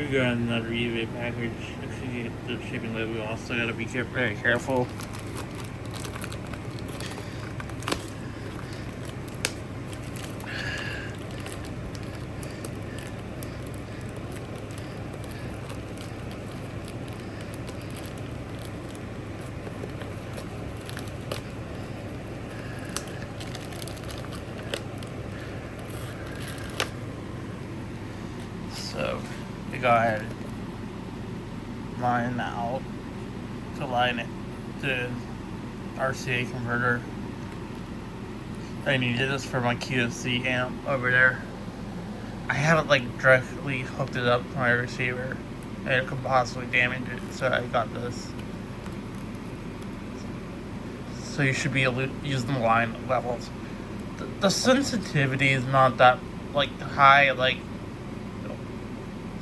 We got another eBay package. If you get the shipping label, we also gotta be very careful. So we go ahead and line out to line it to RCA converter. I needed this for my QSC amp over there. I haven't like directly hooked it up to my receiver and it could possibly damage it, so I got this. So you should be able to use the line levels. The sensitivity is not that like high, like,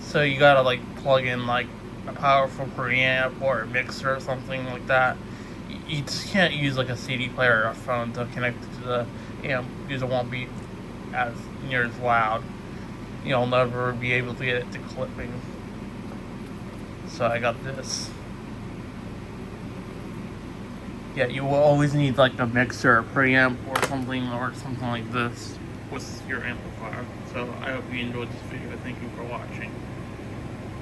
so you gotta like plug in like a powerful preamp or a mixer or something like that. You just can't use like a CD player or a phone to connect it to the amp because it won't be as near as loud. You'll never be able to get it to clipping. So I got this. Yeah, you will always need like a mixer, a preamp, or something like this with your amplifier. So I hope you enjoyed this video. Thank you for watching.